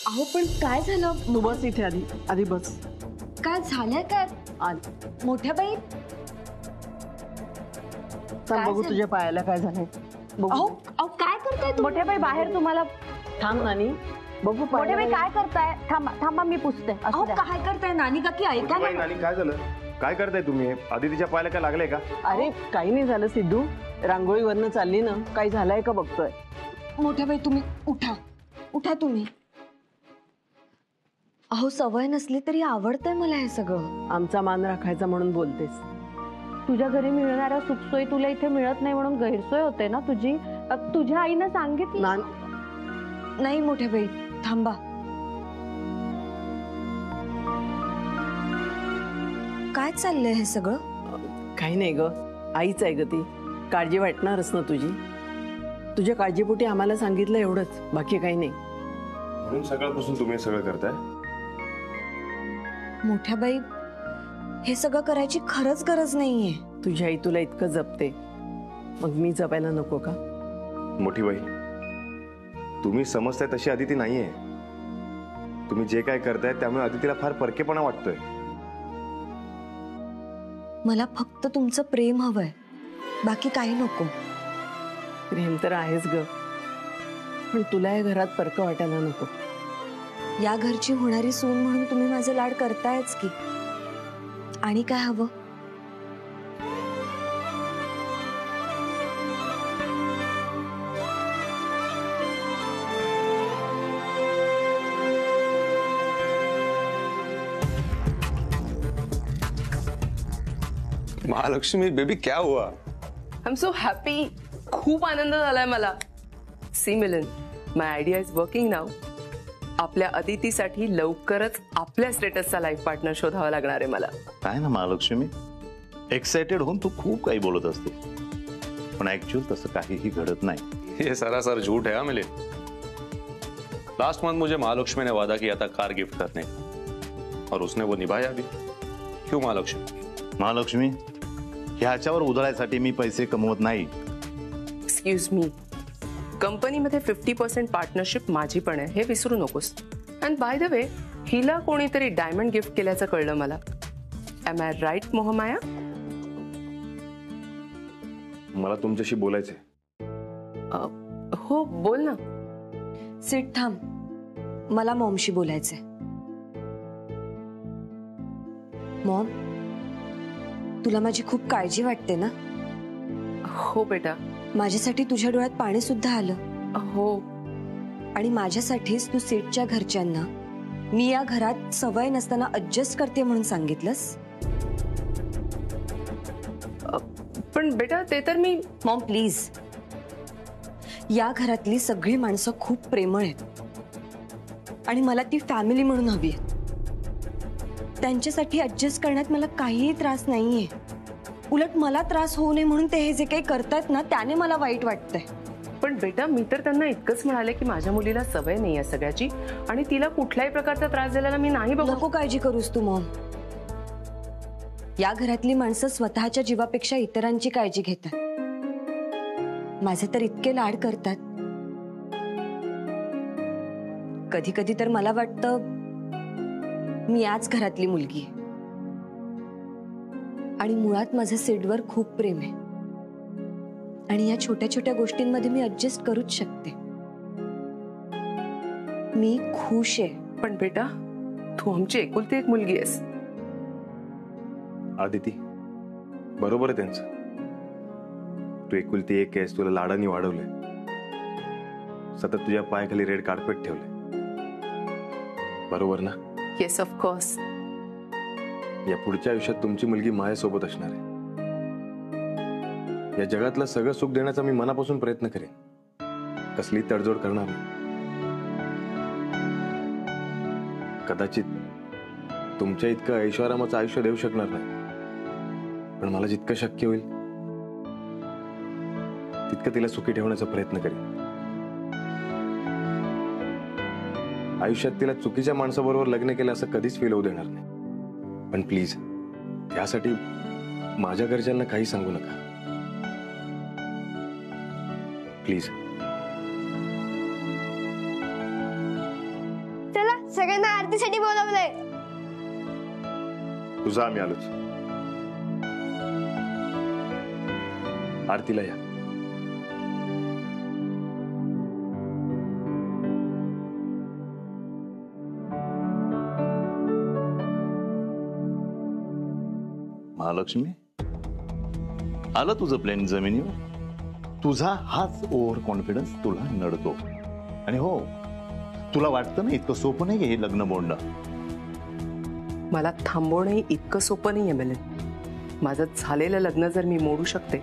अहो पण काय झालं? तू बस इथे आधी आधी बस. काय झालंय काय? मोठ्या बाई सांग बघू तुझ्या पायाला काय झालंय बघू. अहो काय करताय तुम्ही? मोठ्या बाई बाहेर तुम्हाला. थांब नानी बघू. मोठ्या बाई काय करताय? थांबा थांबा मी पुसते. अहो काय करताय नानी काकी? ऐका ना. नानी काय झालं? काय करताय तुम्ही? आदितीच्या पायाला काय लागलंय का? अरे काही नाही झालं सिद्धू, रांगोळीवरनं चालली ना, काही झालंय का बघतोय. मोठ्या बाई तुम्ही उठा उठा तुम्ही. अहो सवय नसली तरी आवडतंय मला हे सगळं. आमचा मान राखायचा म्हणून बोलतेस. तुझ्या घरी मिळणाऱ्या सुखसोयी तुला इथे मिळत नाही म्हणून गैरसोय होते ना तुझी. तुझ्या आईनं सांगितलं. नाही मोठ्या बाई थांबा. काय चाललंय हे सगळं? काही नाही ग, आईच आहे ग ती. काळजी वाटणारच ना तुझी. तुझ्या काळजीपोटी आम्हाला सांगितलं एवढंच, बाकी काही नाही. म्हणून सकाळपासून तुम्ही सगळं करताय? मोठ्या बाई हे सगळं करायची खरंच गरज नाहीये. तुझी आई तुला इतकं जपते, मग मी जपायला नको का? मोठी बाई, तुम्ही समजताय तशी आदिती नाहीये. तुम्ही जे काय करताय त्यामुळे आदितीला फार परकेपणा वाटतोय. मला फक्त तुमचं प्रेम हवंय, बाकी काही नको. प्रेम तर आहेच ग, पण तुला या घरात परक वाटायला नको. या घरची होणारी सून म्हणून तुम्ही माझे लाड करतायच की. आणि काय हवं? महालक्ष्मी बेबी क्या हुआ? I am so happy. खूप आनंद झालाय मला. See Milan, my idea is working now. आपल्या अदितीसाठी लवकरच आपल्या स्टेटसचा लाईफ पार्टनर शोधावा लागणार आहे मला. काय ना महालक्ष्मी, एक्साइटेड होऊन तू खूप काही बोलत असते, पण ऍक्च्युअल तसं काहीही घडत नाही. ये सरासर झूठ है मिले. लास्ट मंथ मुझे महालक्ष्मी ने वादा किया था कार गिफ्ट करने, और उसने वो निभाया भी. क्यों महालक्ष्मी? महालक्ष्मी, ह्याच्यावर उधळायसाठी मी पैसे कमवत नाही. एक्सक्यूज मी, कंपनीमध्ये 50% पार्टनरशिप माझी पण आहे, हे विसरू नकोस. अँड बाय द वे, हिला कोणीतरी डायमंड गिफ्ट केल्याचं कळलं मला. एम आय राईट मोहमाया? मला तुमच्याशी बोलायचंय. हो बोल ना. सिट थांब, मला मॉमशी बोलायचंय. मॉम, तुला माझी खूप काळजी वाटते ना? हो बेटा. माझ्यासाठी तुझ्या डोळ्यात पाणी सुद्धा आलं. हो. आणि माझ्यासाठीच तू सीटच्या घरच्यांना मी या घरात सवय नसताना ऍडजस्ट करते म्हणून सांगितलंस. पण बेटा ते तर मी. मॉम प्लीज, या घरातली सगळी माणसं खूप प्रेमळ आहेत आणि मला ती फॅमिली म्हणून हवी आहे. त्यांच्यासाठी ऍडजस्ट करण्यात मला काहीही त्रास नाहीये. उलट मला त्रास होऊ नये म्हणून ते हे जे काही करतात ना, त्याने मला वाईट वाटतंय. पण बेटा मी तर त्यांना इतकंच म्हणाले की माझ्या मुलीला सवय नाही आहे सगळ्याची, आणि तिला कुठल्याही प्रकारचा त्रास द्यायला मी नाही बघू. नको काळजी करूस तू मॉम. या घरातली माणसं स्वतःच्या जीवापेक्षा इतरांची काळजी घेतात. माझे तर इतके लाड करतात. कधी कधी तर मला वाटतं मी याच घरातली मुलगी आहे आणि मुळात माझं सिडवर खूप प्रेम आहे आणि या छोट्या छोट्या गोष्टींमध्ये मी ऍडजस्ट करूच शकते. मी खुश आहे. पण बेटा तू आमची एकुलती एक मुलगी आहेस. आदिती, बरोबर आहे त्यांचं. तू एकुलती एक आहेस, तुला लाडाने वाढवलंय, सतत तुझ्या पायाखाली रेड कार्पेट ठेवलंय, बरोबर ना? Yes of course. या पुढच्या आयुष्यात तुमची मुलगी माझ्यासोबत असणार आहे. या जगातलं सगळं सुख देण्याचा मी मनापासून प्रयत्न करेन, कसली तडजोड करणार नाही. कदाचित तुमच्या इतकं ऐशोआरामाचं आयुष्य देऊ शकणार नाही, पण मला जितकं शक्य होईल तितकं तिला सुखी ठेवण्याचा प्रयत्न करेन. आयुष्यात तिला चुकीच्या माणसाबरोबर लग्न केलं असं कधीच फील होऊ देणार नाही. पण प्लीज, त्यासाठी माझ्या घरच्यांना काही सांगू नका प्लीज. सगळ्यांना आरतीसाठी बोलावलंय. तुझा आम्ही आलोच. आरतीला या. महालक्ष्मी, आलं तुझं प्लेन जमिनीवर. तुझा हाच ओव्हर कॉन्फिडन्स तुला नडतो. आणि हो, तुला वाटतं ना इतकं सोपं नाही हे लग्न मोडणं. मला थांबवणं इतकं सोपं नाही एमएलए. माझं झालेलं लग्न जर मी मोडू शकते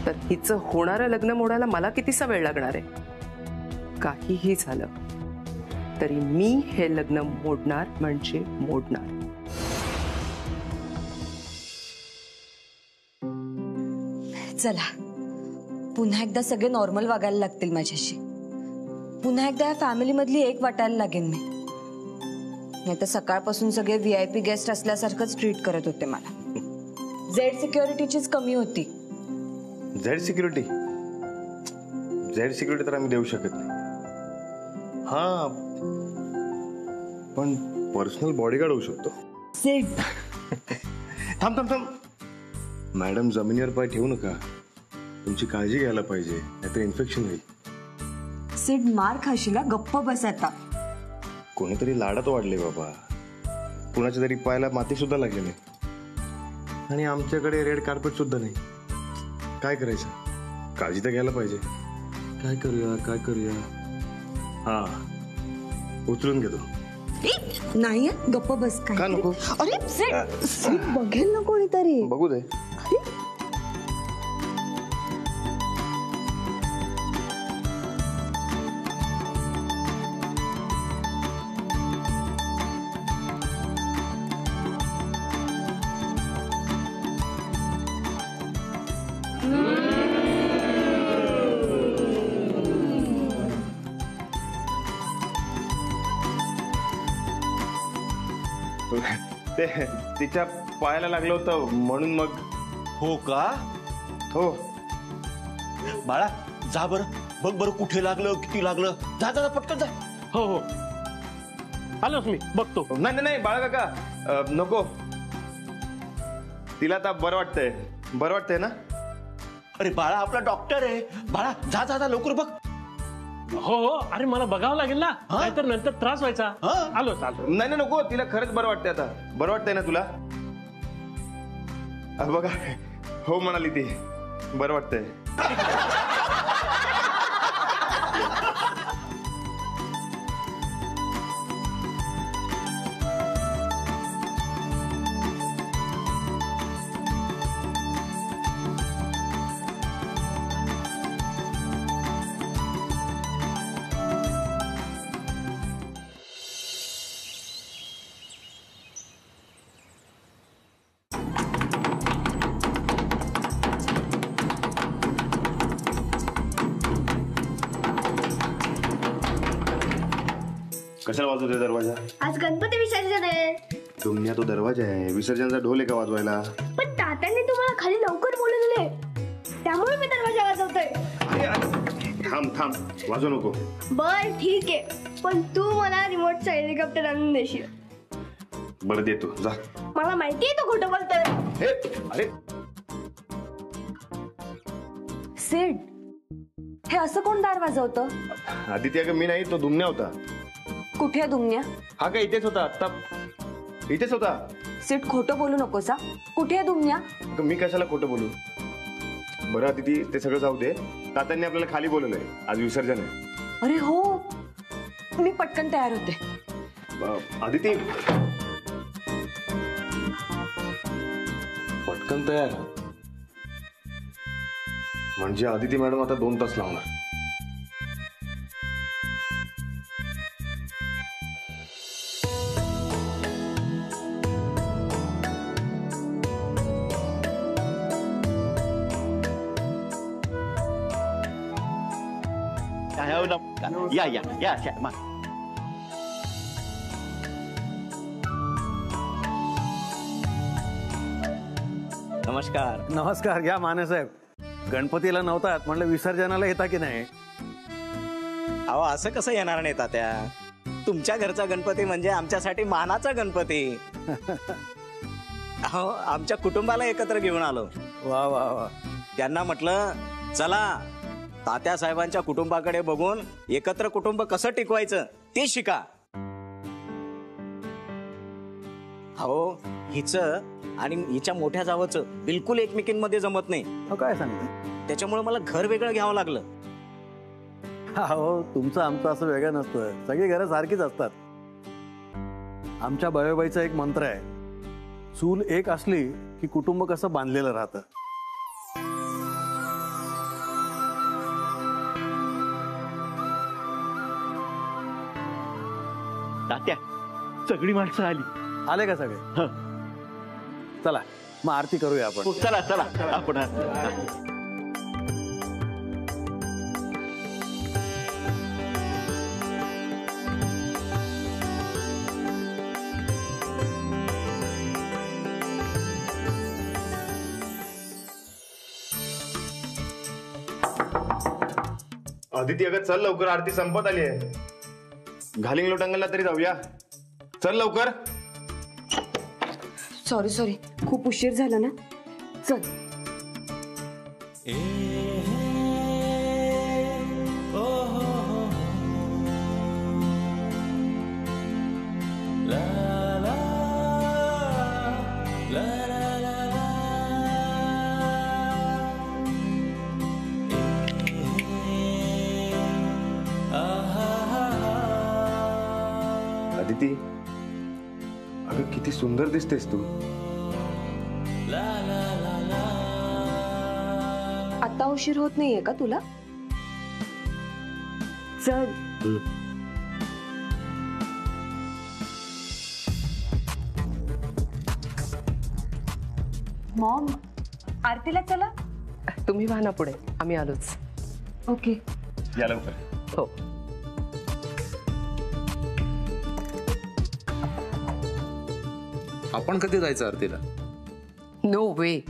तर हिचं होणारं लग्न मोडायला मला कितीसा वेळ लागणार आहे. काहीही झालं तरी मी हे लग्न मोडणार म्हणजे मोडणार. चला, पुन्हा एकदा सगळे नॉर्मल वागायला लागतील माझ्याशी. पुन्हा एकदा या फॅमिली मधली एक वाटायला लागेल मी. नाही तर सकाळपासून सगळे VIP गेस्ट असल्यासारखंच ट्रीट करत होते मला. झेड सिक्युरिटीचीच कमी होती. झेड सिक्युरिटी तर आम्ही देऊ शकत नाही. हा, पण पर्सनल बॉडीगार्ड होऊ शकतो. थांब थांब थांब. मॅडम, जमिनीवर पाय ठेवू नका. तुमची काळजी घ्यायला पाहिजे, नाहीतर इन्फेक्शन होईल. सिड, मार खाशीला. गप्प बस आता. कोणीतरी लाडात वाढले बाबा. कुणाच्या तरी पायाला माती सुद्धा लागली नाही. आणि आमच्याकडे रेड कार्पेट सुद्धा नाही. काय करायचं? काळजी तर घ्यायला पाहिजे. काय करूया? हा, उचलून घेतो. नाही, गप्प बस. काय का नको? अरे सिड, बघेल ना कोणीतरी. बघू दे. ते तिच्या पायाला लागलं होतं म्हणून मग. हो का? हो. बाळा, जा बरं, बघ बरं कुठे लागलं, किती लागलं. जा जा पटकन जा. हो हो, आलोच मी, बघतो. नाही बाळा काका, नको. तिला आता बरं वाटतंय ना? अरे बाळा, आपला डॉक्टर आहे. बाळा, जा जा जा लवकर बघ. हो हो, अरे मला बघावं लागेल ना, नाहीतर नंतर त्रास व्हायचा. आलो. नाही नको. तिला खरंच बरं वाटतंय आता. बरं वाटतंय ना तुला? बघा, हो म्हणाली ती. बरं वाटतंय. कशाला वाजवते दरवाजा? आज गणपती विसर्जन आहे. दुनिया तो दरवाजा आहे. विसर्जनचा ढोल आहे का वाजवायला? पण तात्यांनी तुम्हाला खाली लवकर बोलवलेले, त्यामुळे मी दरवाजा वाजवतोय. थांब, वाजवू नको. बर ठीक आहे, पण तू मला रिमोटचा हेलिकॉप्टर आणून देशील? बरं देतो, जा. मला माहिती आहे तो खोटं बोलतोय. अरे सिड, हे असं कोण दार वाजवतं? आदित्य, अगं मी नाही, तो दुमण्या होता. कुठे दुमण्या? हा काय इथेच होता. आता इथेच होता. सिड, खोटं बोलू नकोसा. कुठे आहे दुमण्या? मी कशाला खोटं बोलू? बरं आदिती, ते सगळं जाऊ दे. तात्यांनी आपल्याला खाली बोलवलंय. आज विसर्जन आहे. अरे हो, मी पटकन तयार होते. आदिती, पटकन तयार म्हणजे आदिती मॅडम आता 2 तास लावणार. या. नमस्कार. घ्या मानेसाहेब. गणपतीला नव्हतात, म्हणलं विसर्जनाला येता की नाही? अहो, असं कसं येणार नाही तात्या? तुमच्या घरचा गणपती म्हणजे आमच्यासाठी मानाचा गणपती. अहो, आमच्या कुटुंबाला एकत्र घेऊन आलो. वा वा वा. त्यांना म्हटलं चला तात्या साहेबांच्या कुटुंबाकडे बघून एकत्र कुटुंब कसं टिकवायचं ते शिका. हो, हिचं आणि हिच्या मोठ्या जावचं बिलकुल एकमेकींमध्ये जमत नाही. काय सांगते? त्याच्यामुळे मला घर वेगळं घ्यावं लागलं. हो, तुमचं आमचं असं वेगळं नसतं. सगळी घरं सारखीच असतात. आमच्या बायोबाईचा एक मंत्र आहे, चूल एक असली की कुटुंब कसं बांधलेलं राहतं. तात्या सगळी माणसं आली. आले का सगळे? चला मग आरती करूया आपण. चला चला आपण आदिती अगं चल लवकर, आरती संपत आली आहे. घालिंग लोटंगलला तरी जाऊया. चल लवकर. सॉरी खूप उशीर झाला ना. चल. आदिती अगं किती सुंदर दिसतेस तू. आता उशीर होत नाहीये का तुला? चल. मॉम, आरतीला चला. तुम्ही व्हा ना पुढे, आम्ही आलोच. ओके. या लवकर. हो. आपण कधी जायचं आरतीला? नो वे.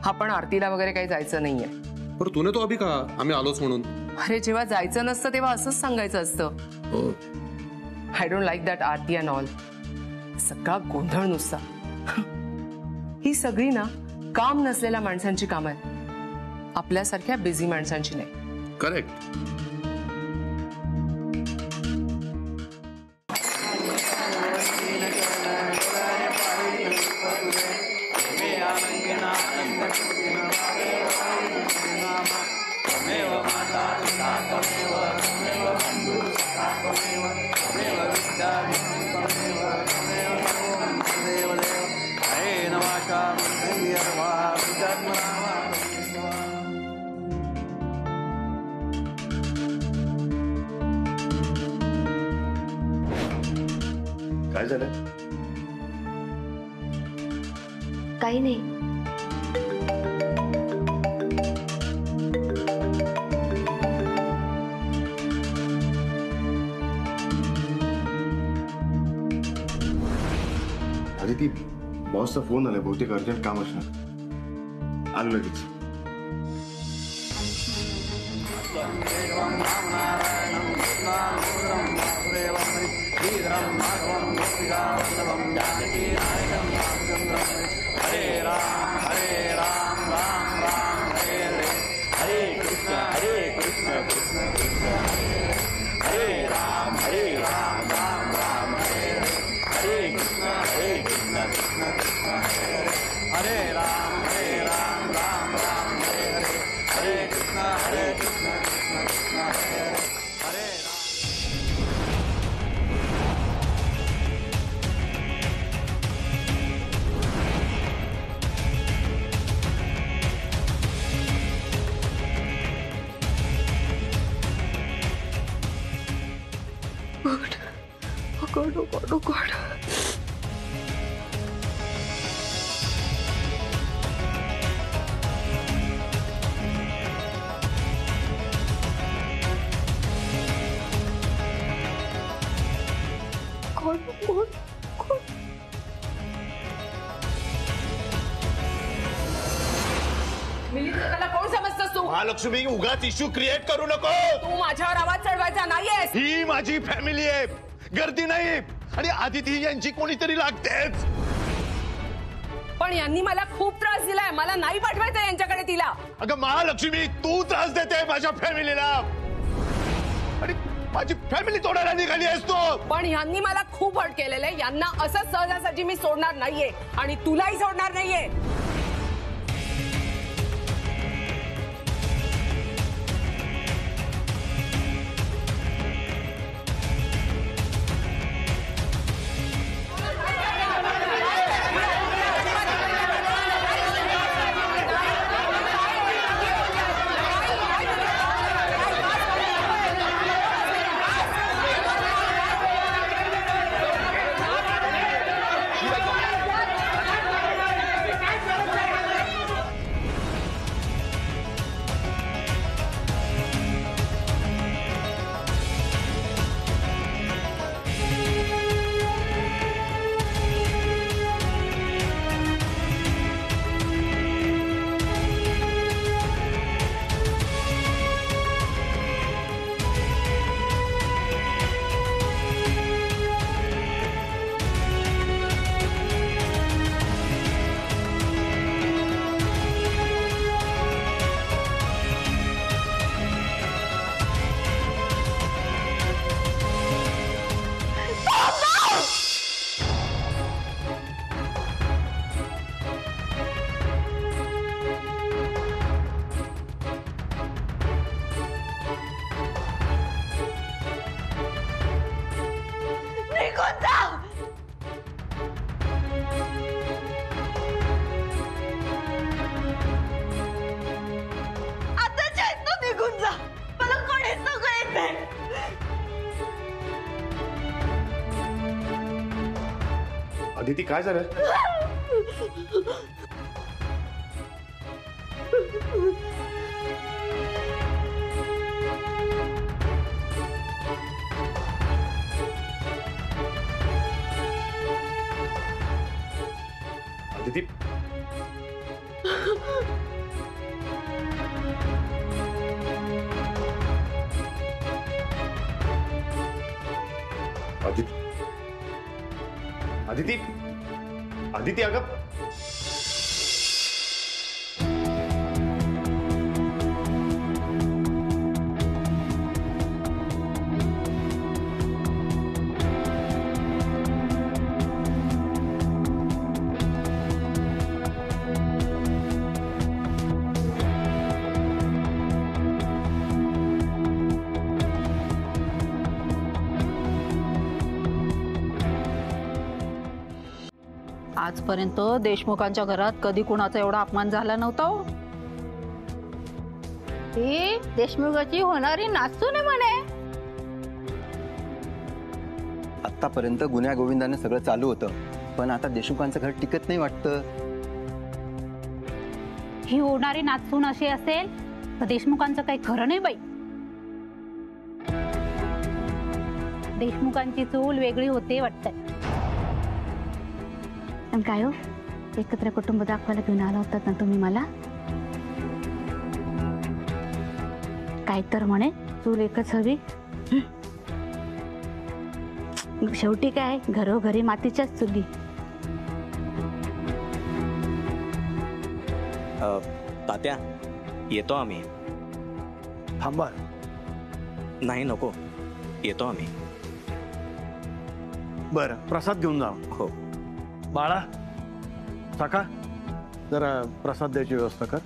आपण आरतीला वगैरे काही जायचं नाहीये. पर तूने तो अभी कहा आम्ही आलोच म्हणून. अरे जेव्हा जायचं नसतं तेव्हा असंच सांगायचं असतं. I don't like that Aarti and all. सगळा गोंधळ नुसता. ही सगळी ना काम नसलेल्या माणसांची कामं आहेत, आपल्यासारख्या बिझी माणसांची नाही. करेक्ट. काय झालं? काही नाही. आदिती बॉसचा फोन आला, बहुतेक अर्जंट काम असणार. आलो लगेच. हरे राम राम राम हरे हरे कृष्ण कृष्ण कृष्ण हरे राम राम राम हरे कृष्ण कृष्ण कृष्ण हरे राम राम राम हरे कृष्ण कृष्ण कृष्ण हरे राम. Oh God. कोण समजतोस तू? महालक्ष्मी उगाच इश्यू क्रिएट करू नको. तू माझ्यावर आवाज चढवायचा नाहीयेस. ही माझी फॅमिली आहे. गर्दी नाही आणि आदिती यांची कोणीतरी लागतेच. पण यांनी मला खूप त्रास दिलाय, मला नाही पाठवायचं यांच्याकडे तिला. अगं महालक्ष्मी, तू त्रास देते माझ्या फॅमिलीला आणि माझी फॅमिली तोडायला निघाली आहेस तू. पण यांनी मला खूप हट केलेलं आहे. यांना असं सहजासहजी मी सोडणार नाहीये आणि तुलाही सोडणार नाहीये. अदिती काय झालं? अदिती अदिती अदिती अगं आजपर्यंत देशमुखांच्या घरात कधी कुणाचा एवढा अपमान झाला नव्हता. ही देशमुखाची होणारी नाचून म्हणे. आतापर्यंत गुन्ह्या गोविंदाने सगळं चालू होतं, पण आता देशमुखांचं घर टिकत नाही वाटतं. ही होणारी नाचून अशी असेल तर देशमुखांचं काही खरं नाही बाई. देशमुखांची चूल वेगळी होते वाटतं. आणि काय हो, एकत्र कुटुंब दाखवायला घेऊन आला होतात ना तुम्ही मला. काय तर म्हणे चूल एकच हवी. शेवटी काय घरोघरी मातीच्याच चुली. तात्या येतो आम्ही. थांबा. नाही नको, येतो आम्ही. बरं, प्रसाद घेऊन जा. हो. बाळा, सखा, जरा प्रसाद द्यायची व्यवस्था कर.